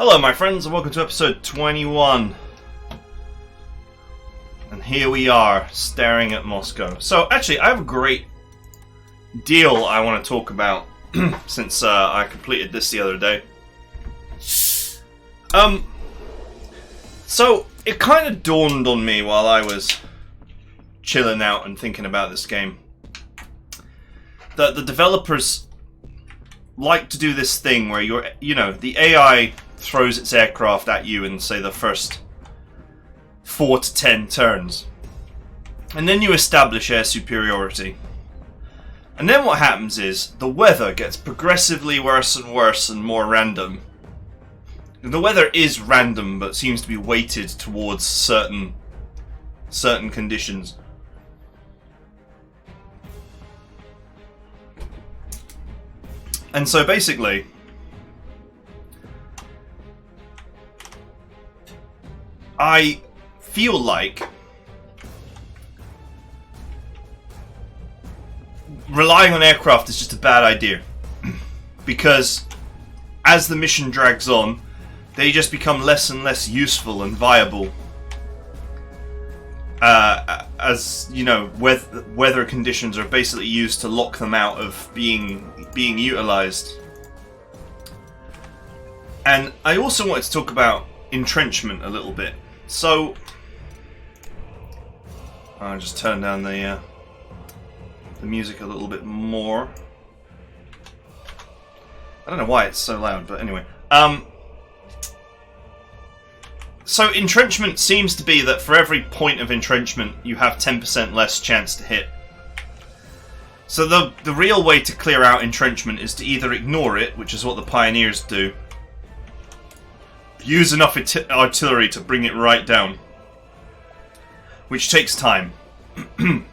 Hello my friends and welcome to episode 21. And here we are, staring at Moscow. So actually I have a great deal I want to talk about since I completed this the other day. So it kind of dawned on me while I was chilling out and thinking about this game that the developers like to do this thing where the AI throws its aircraft at you in, say, the first 4 to 10 turns. And then you establish air superiority. And then what happens is the weather gets progressively worse and more random. And the weather is random, but seems to be weighted towards certain conditions. And so basically, I feel like relying on aircraft is just a bad idea. Because as the mission drags on, they just become less and less useful and viable. As you know, weather conditions are basically used to lock them out of being utilized. And I also wanted to talk about Entrenchment a little bit. So I'll just turn down the music a little bit more. I don't know why it's so loud, but anyway. So entrenchment seems to be that for every point of entrenchment, you have 10% less chance to hit. So the real way to clear out entrenchment is to either ignore it, which is what the pioneers do, use enough artillery to bring it right down, which takes time. And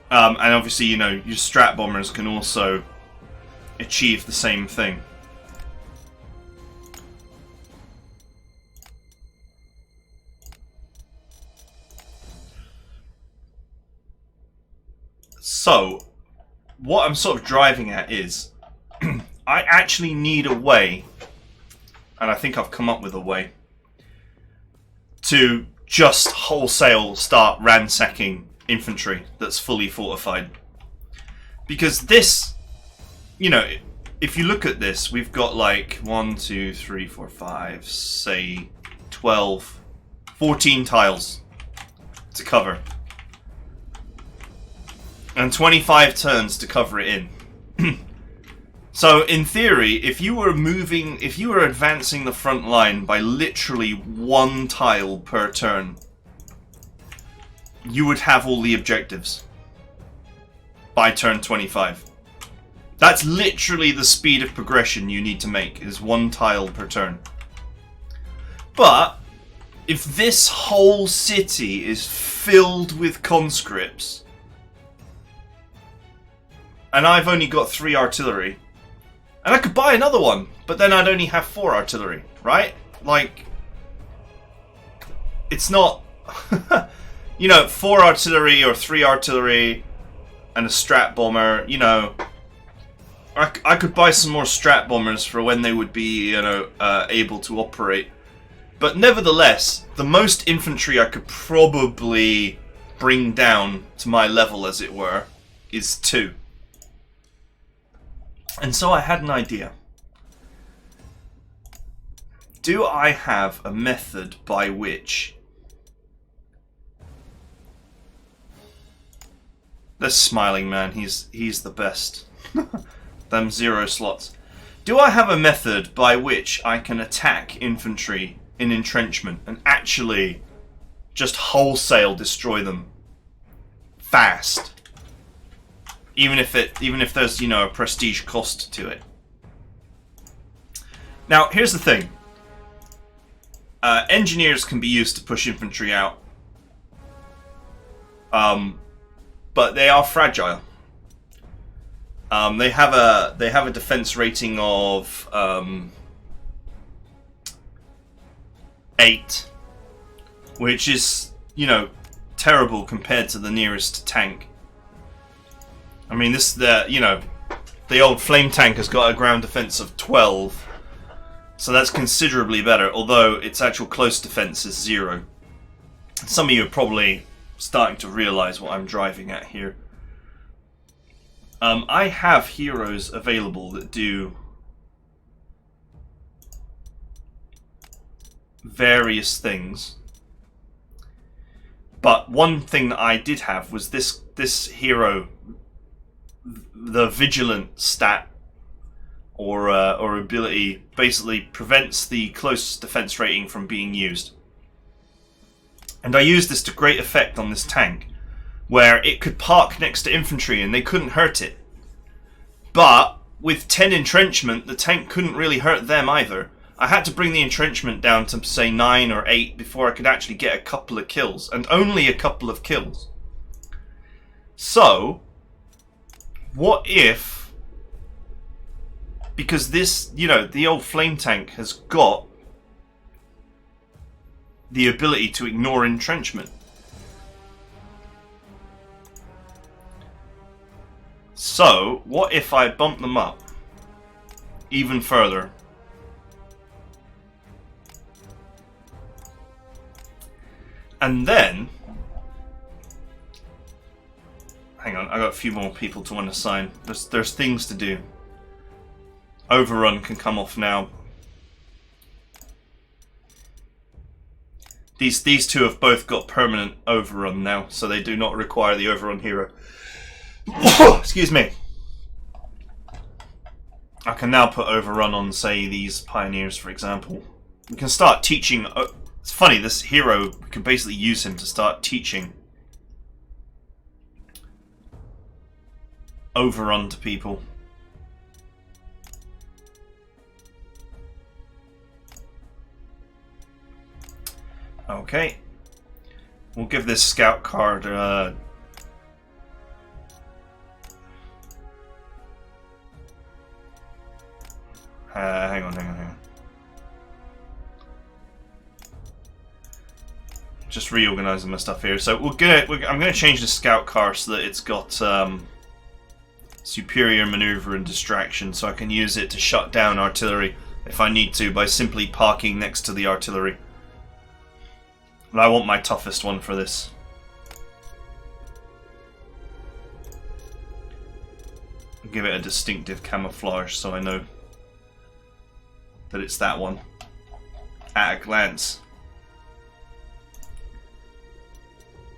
obviously, your strat bombers can also achieve the same thing. So, what I'm sort of driving at is, I actually need a way, and I think I've come up with a way, to just wholesale start ransacking infantry that's fully fortified. Because this, if you look at this, we've got like 1, 2, 3, 4, 5, say 12, 14 tiles to cover. And 25 turns to cover it in. So, in theory, if you were advancing the front line by literally 1 tile per turn, you would have all the objectives by turn 25. That's literally the speed of progression you need to make, is 1 tile per turn. But, if this whole city is filled with conscripts, and I've only got 3 artillery, and I could buy another one, but then I'd only have 4 artillery, right? Like, it's not, 4 artillery or 3 artillery and a strat bomber, I could buy some more strat bombers for when they would be, able to operate. But nevertheless, the most infantry I could probably bring down to my level, as it were, is 2. And so I had an idea. Do I have a method by which... This smiling man, he's the best. Them 0 slots. Do I have a method by which I can attack infantry in entrenchment and actually just wholesale destroy them fast? Even if there's, a prestige cost to it. Now, here's the thing. Engineers can be used to push infantry out. But they are fragile. They have a defense rating of 8, which is, terrible compared to the nearest tank. I mean, The old flame tank has got a ground defense of 12. So that's considerably better, although its actual close defense is 0. Some of you are probably starting to realize what I'm driving at here. I have heroes available that do various things. But one thing that I did have was this hero, the Vigilant stat or ability, basically prevents the close defense rating from being used. And I used this to great effect on this tank, where it could park next to infantry and they couldn't hurt it. But with 10 entrenchment, the tank couldn't really hurt them either. I had to bring the entrenchment down to, say, 9 or 8 before I could actually get a couple of kills, and only a couple of kills. So, what if, because this, you know, the old flame tank has got the ability to ignore entrenchment. So, what if I bump them up even further? And then, hang on, I got a few more people to unassign. There's things to do. Overrun can come off now. These two have both got permanent overrun now, so they do not require the overrun hero. Excuse me. I can now put overrun on, say, these pioneers, for example. We can start teaching. It's funny, this hero, we can basically use him to start teaching overrun to people. Okay. We'll give this scout card hang on. Just reorganizing my stuff here. So I'm gonna change the scout car so that it's got superior maneuver and distraction, so I can use it to shut down artillery if I need to by simply parking next to the artillery. And I want my toughest one for this. I'll give it a distinctive camouflage so I know that it's that one at a glance.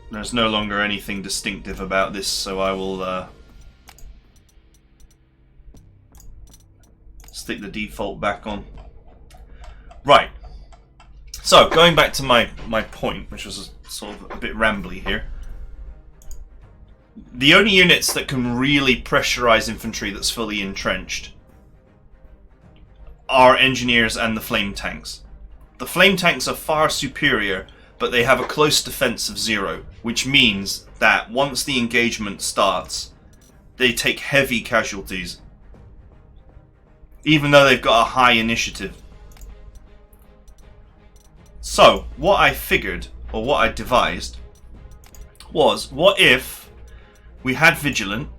There's no longer anything distinctive about this, so I will stick the default back on. Right. So, going back to my point, which was sort of a bit rambly here. The only units that can really pressurize infantry that's fully entrenched are engineers and the flame tanks. The flame tanks are far superior, but they have a close defense of 0, which means that once the engagement starts, they take heavy casualties, even though they've got a high initiative. So, what I figured, or what I devised, was, what if we had Vigilant,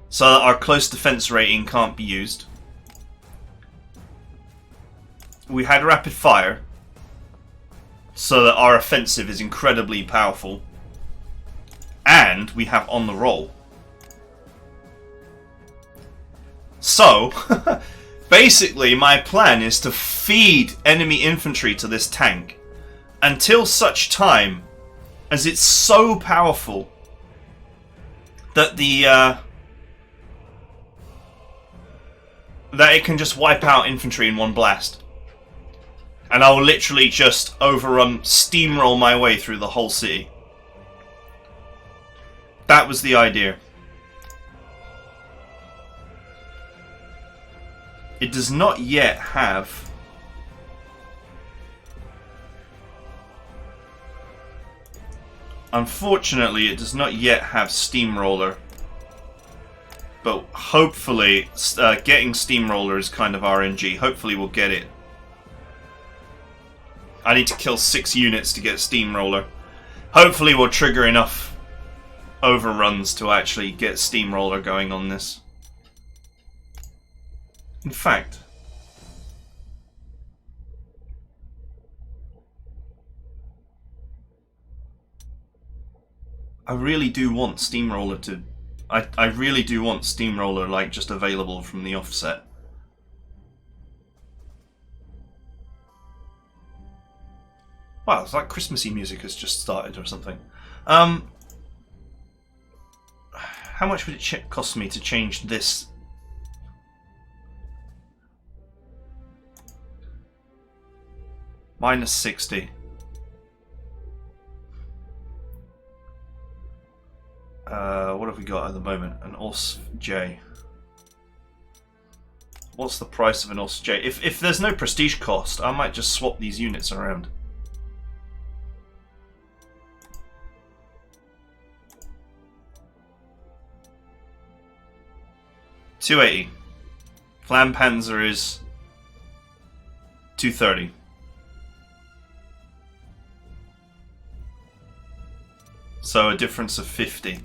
so that our close defense rating can't be used. We had Rapid Fire, so that our offensive is incredibly powerful. And we have On the Roll. So, basically my plan is to feed enemy infantry to this tank until such time as it's so powerful that that it can just wipe out infantry in one blast. And I will literally just overrun, steamroll my way through the whole city. That was the idea. It does not yet have unfortunately, it does not yet have Steamroller. But hopefully, getting Steamroller is kind of RNG. Hopefully we'll get it. I need to kill 6 units to get Steamroller. Hopefully we'll trigger enough overruns to actually get Steamroller going on this. In fact, I really do want Steamroller to... I really do want Steamroller, like, just available from the offset. Wow, it's like Christmassy music has just started or something. How much would it cost me to change this? Minus 60. What have we got at the moment? An OS J. What's the price of an OS J? If there's no prestige cost, I might just swap these units around. $280. Flam Panzer is $230. So a difference of 50.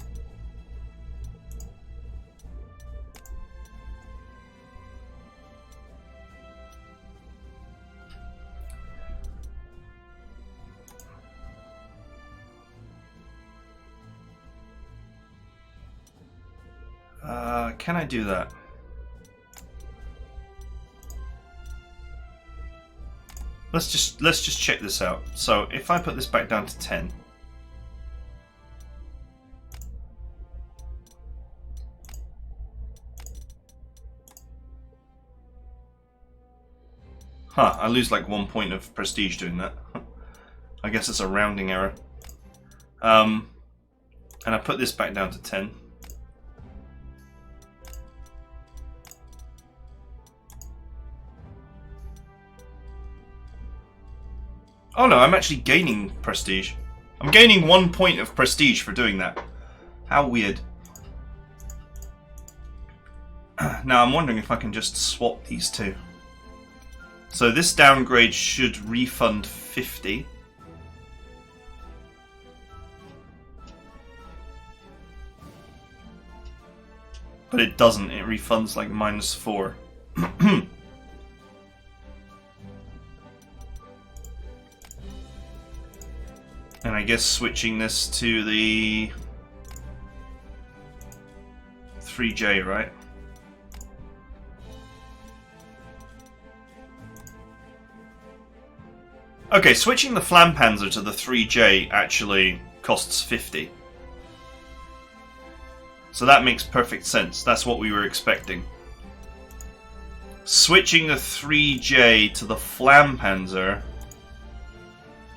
Can I do that? Let's just check this out. So if I put this back down to 10. Huh, I lose like 1 point of prestige doing that. I guess it's a rounding error. And I put this back down to 10. Oh no, I'm actually gaining prestige. I'm gaining 1 point of prestige for doing that. How weird. Now I'm wondering if I can just swap these two. So this downgrade should refund 50. But it doesn't, it refunds like -4. And I guess switching this to the 3J, right? Okay, switching the Flam Panzer to the 3J actually costs 50. So that makes perfect sense. That's what we were expecting. Switching the 3J to the Flam Panzer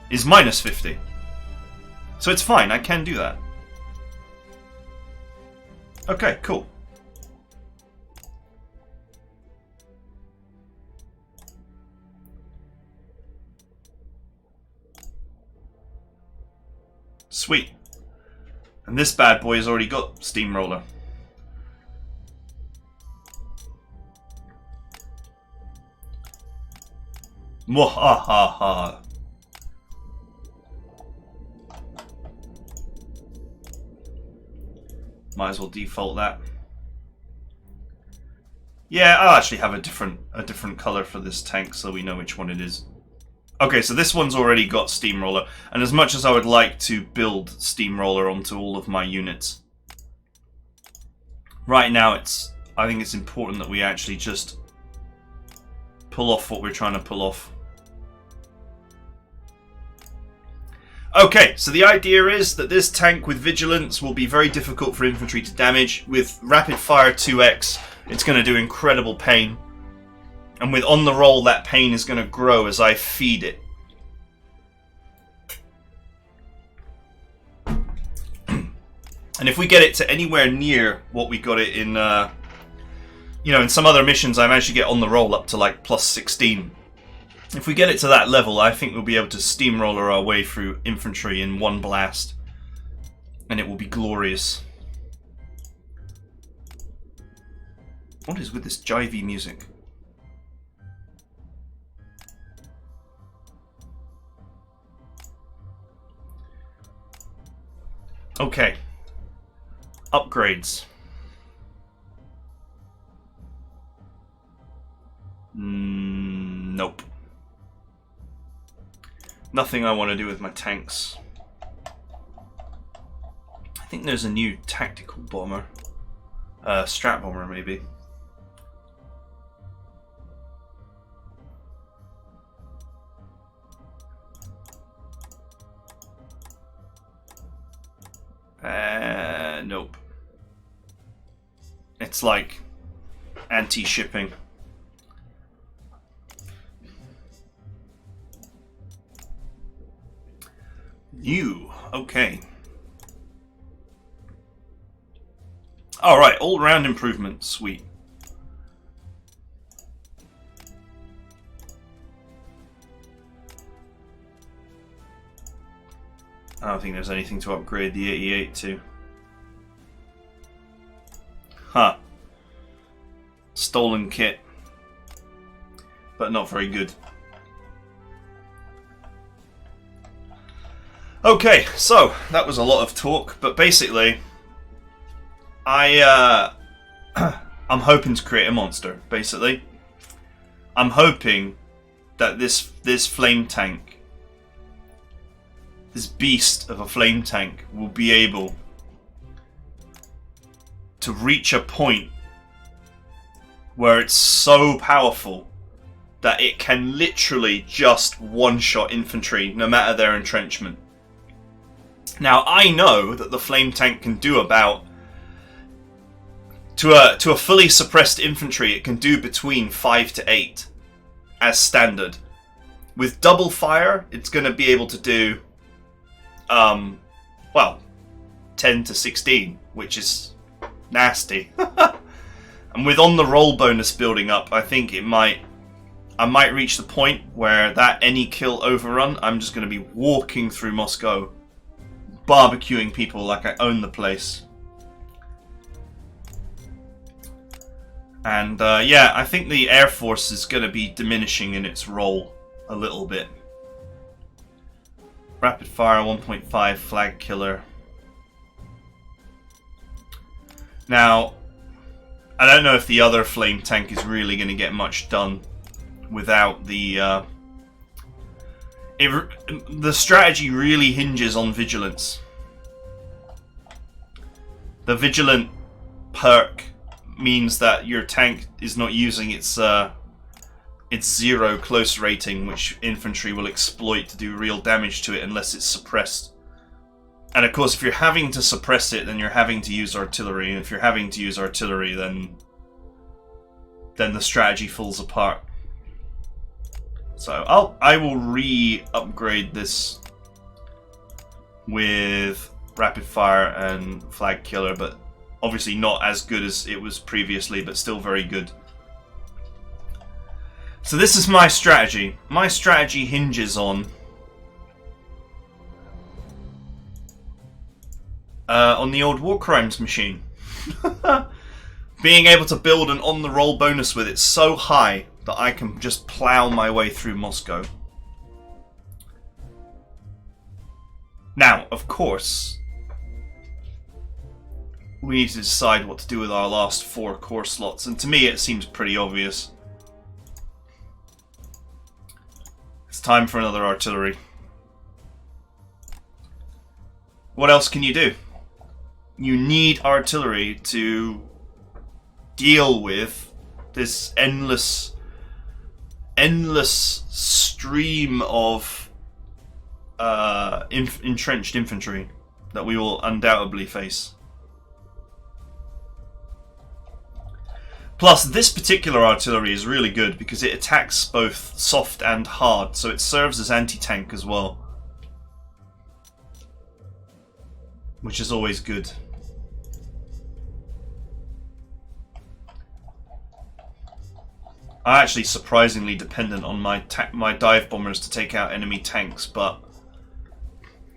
is -50. So it's fine, I can do that. Okay, cool. Sweet. And this bad boy has already got Steamroller. Mwahaha. Might as well default that. Yeah, I'll actually have a different color for this tank so we know which one it is. Okay, so this one's already got Steamroller, and as much as I would like to build Steamroller onto all of my units, right now I think it's important that we actually just pull off what we're trying to pull off. Okay, so the idea is that this tank with Vigilance will be very difficult for infantry to damage. With Rapid Fire 2x, it's going to do incredible pain. And with On the Roll, that pain is going to grow as I feed it. And if we get it to anywhere near what we got it in, you know, in some other missions, I managed to get On the Roll up to like +16. If we get it to that level, I think we'll be able to steamroller our way through infantry in one blast. And it will be glorious. What is with this jivey music? Okay. Upgrades. Nope. Nothing I want to do with my tanks. I think there's a new tactical bomber. Strat bomber, maybe. Nope. It's like anti-shipping. New. Okay. Alright, all-round improvement. Sweet. I don't think there's anything to upgrade the 88 to. Huh. Stolen kit. But not very good. Okay, so that was a lot of talk, but basically I'm hoping to create a monster, basically. I'm hoping that this flame tank, this beast of a flame tank, will be able to reach a point where it's so powerful that it can literally just one-shot infantry, no matter their entrenchment. Now, I know that the flame tank can do about, to a fully suppressed infantry, it can do between 5 to 8 as standard. With double fire, it's going to be able to do, well, 10 to 16, which is nasty. And with on the roll bonus building up, I think I might reach the point where that any kill overrun, I'm just going to be walking through Moscow, barbecuing people like I own the place. And yeah, I think the Air Force is going to be diminishing in its role a little bit. Rapid fire 1.5 flag killer. Now, I don't know if the other flame tank is really going to get much done without the the strategy really hinges on vigilance. The vigilant perk means that your tank is not using its 0 close rating, which infantry will exploit to do real damage to it unless it's suppressed. And of course, if you're having to suppress it, then you're having to use artillery, and if you're having to use artillery, then the strategy falls apart. So I will re-upgrade this with rapid fire and flag killer, but obviously not as good as it was previously, but still very good. So this is my strategy. My strategy hinges on the old War Crimes machine. Being able to build an on-the-roll bonus with it so high that I can just plow my way through Moscow. Now, of course, we need to decide what to do with our last 4 core slots, and to me it seems pretty obvious. It's time for another artillery. What else can you do? You need artillery to deal with this endless stream of entrenched infantry that we will undoubtedly face. Plus, this particular artillery is really good because it attacks both soft and hard, so it serves as anti-tank as well, which is always good. I'm actually surprisingly dependent on my dive bombers to take out enemy tanks, but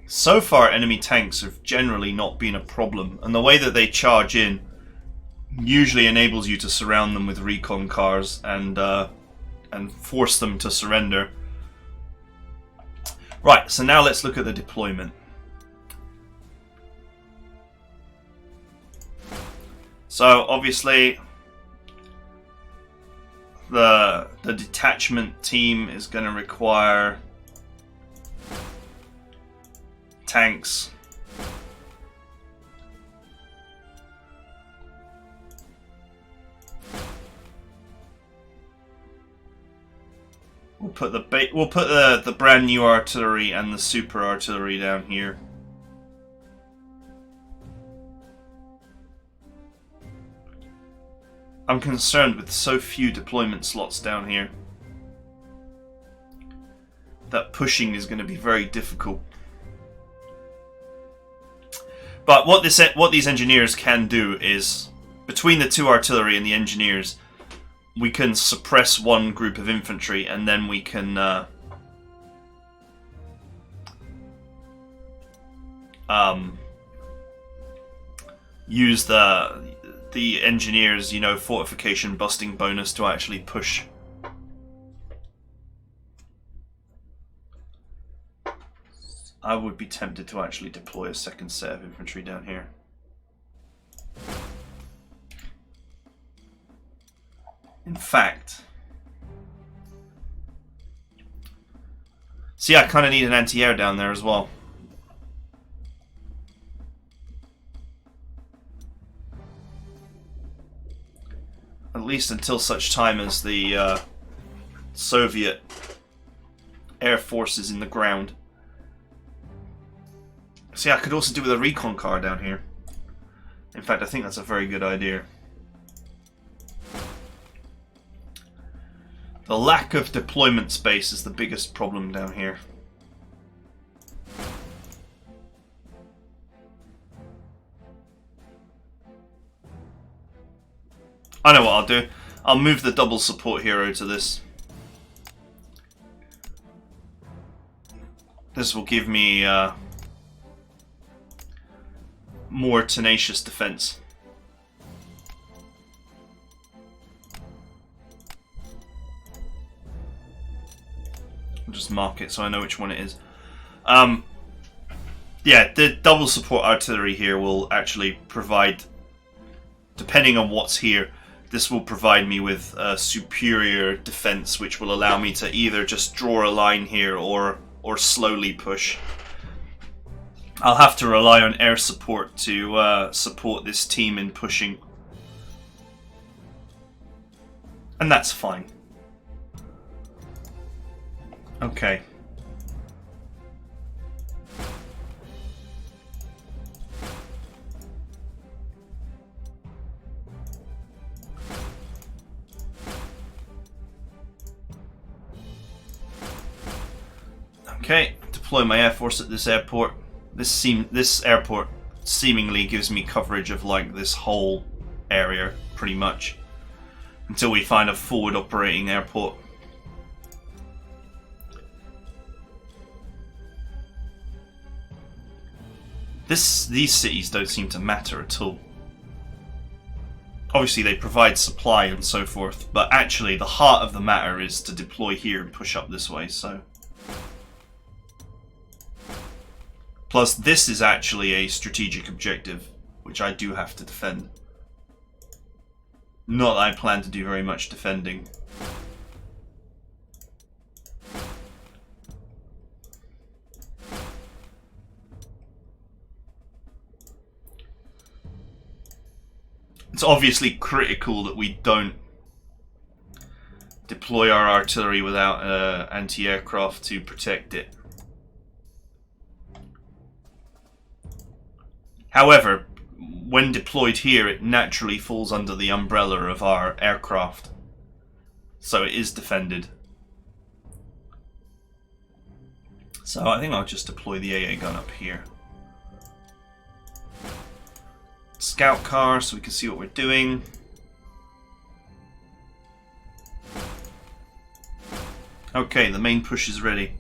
so far enemy tanks have generally not been a problem, and the way that they charge in usually enables you to surround them with recon cars and force them to surrender. Right, so now let's look at the deployment. So obviously The detachment team is going to require tanks. We'll put the brand new artillery and the super artillery down here. I'm concerned with so few deployment slots down here that pushing is going to be very difficult. But what these engineers can do is, between the two artillery and the engineers, we can suppress one group of infantry, and then we can use the engineers, you know, fortification busting bonus to actually push. I would be tempted to actually deploy a second set of infantry down here. In fact, see, I kind of need an anti-air down there as well. At least until such time as the Soviet Air Force is in the ground. See, I could also do with a recon car down here. In fact, I think that's a very good idea. The lack of deployment space is the biggest problem down here. I know what I'll do. I'll move the double support hero to this. This will give me more tenacious defense. I'll just mark it so I know which one it is. Yeah, the double support artillery here will actually provide, depending on what's here, this will provide me with a superior defense, which will allow me to either just draw a line here or slowly push. I'll have to rely on air support to support this team in pushing. And that's fine. Okay. Okay, deploy my air force at this airport. This airport seemingly gives me coverage of like this whole area, pretty much, until we find a forward operating airport. These cities don't seem to matter at all. Obviously they provide supply and so forth, but actually the heart of the matter is to deploy here and push up this way, so... Plus, this is actually a strategic objective, which I do have to defend. Not that I plan to do very much defending. It's obviously critical that we don't deploy our artillery without anti-aircraft to protect it. However, when deployed here, it naturally falls under the umbrella of our aircraft, so it is defended. So I think I'll just deploy the AA gun up here. Scout car, so we can see what we're doing. Okay, the main push is ready.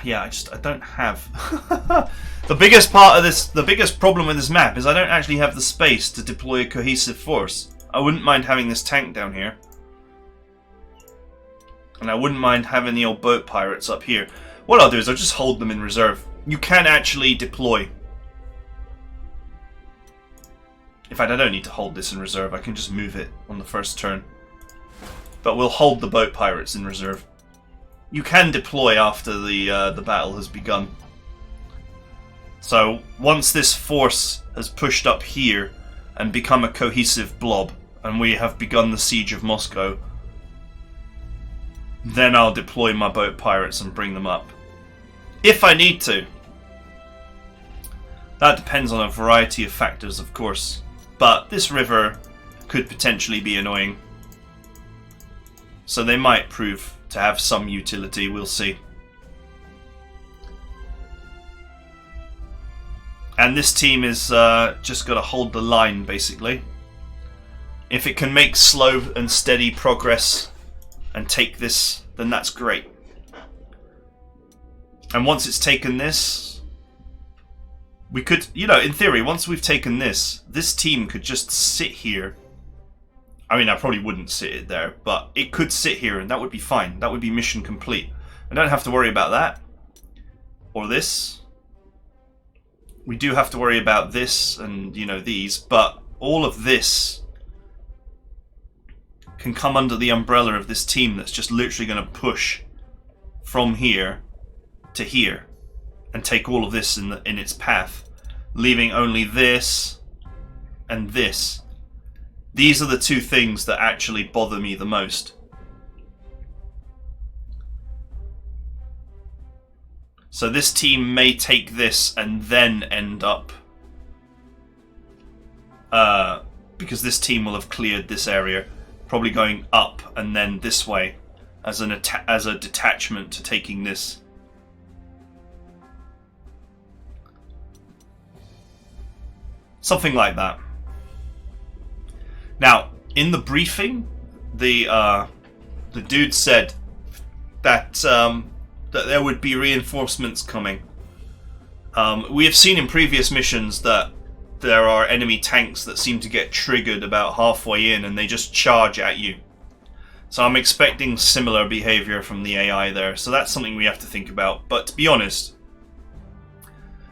Yeah, I don't have the biggest part of this, the biggest problem with this map is I don't actually have the space to deploy a cohesive force. I wouldn't mind having this tank down here. And I wouldn't mind having the old boat pirates up here. What I'll do is I'll just hold them in reserve. You can actually deploy In fact, I don't need to hold this in reserve. I can just move it on the first turn. But we'll hold the boat pirates in reserve. You can deploy after the battle has begun. So once this force has pushed up here and become a cohesive blob, and we have begun the siege of Moscow, then I'll deploy my boat pirates and bring them up. If I need to. That depends on a variety of factors, of course. But this river could potentially be annoying. So they might prove to have some utility, we'll see. And this team is just got to hold the line, basically. If it can make slow and steady progress and take this, then that's great. And once it's taken this, we could, you know, in theory, once we've taken this, this team could just sit here. I mean, I probably wouldn't sit it there, but it could sit here and that would be fine. That would be mission complete. I don't have to worry about that. Or this. We do have to worry about this and, you know, these, but all of this can come under the umbrella of this team that's just literally going to push from here to here and take all of this in its path, leaving only this and this. These are the two things that actually bother me the most. So this team may take this and then end up, because this team will have cleared this area, probably going up and then this way as a detachment to taking this. Something like that. Now, in the briefing, the dude said that that there would be reinforcements coming. We have seen in previous missions that there are enemy tanks that seem to get triggered about halfway in and they just charge at you. So I'm expecting similar behavior from the AI there. So that's something we have to think about. But to be honest,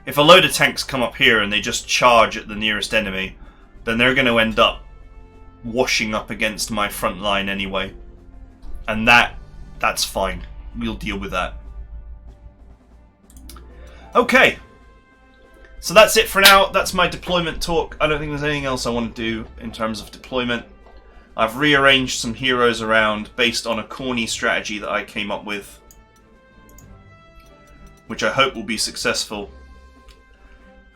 if a load of tanks come up here and they just charge at the nearest enemy, then they're going to end up washing up against my front line anyway. And that's fine. We'll deal with that. Okay. So that's it for now. That's my deployment talk. I don't think there's anything else I want to do in terms of deployment. I've rearranged some heroes around based on a corny strategy that I came up with, which I hope will be successful.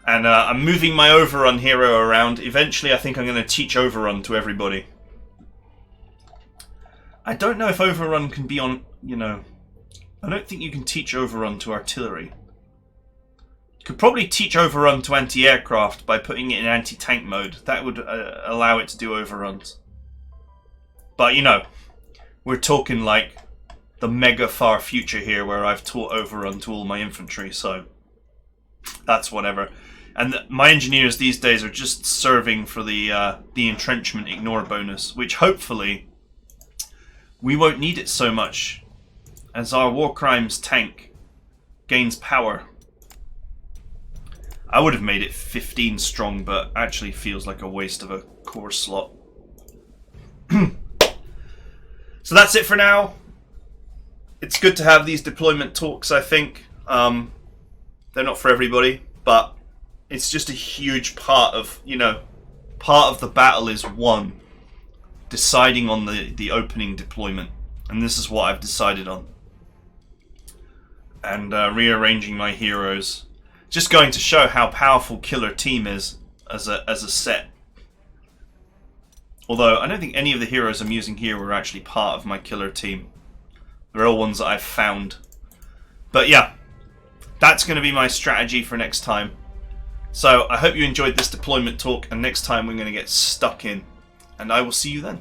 And I'm moving my Overrun hero around. Eventually I think I'm going to teach Overrun to everybody. I don't know if Overrun can be on, you know, I don't think you can teach Overrun to artillery. You could probably teach Overrun to anti-aircraft by putting it in anti-tank mode. That would allow it to do overruns. But, you know, we're talking like the mega far future here where I've taught Overrun to all my infantry, so that's whatever. And my engineers these days are just serving for the Entrenchment ignore bonus, which hopefully we won't need it so much as our War Crimes tank gains power. I would have made it 15 strong, but actually feels like a waste of a core slot. So that's it for now. It's good to have these deployment talks, I think. They're not for everybody, but it's just a huge part of, you know, part of the battle is won. Deciding on the opening deployment. And this is what I've decided on. And rearranging my heroes. Just going to show how powerful Killer Team is as a set. Although I don't think any of the heroes I'm using here were actually part of my Killer Team. They're all ones that I've found. But yeah, that's going to be my strategy for next time. So I hope you enjoyed this deployment talk, and next time we're going to get stuck in. And I will see you then.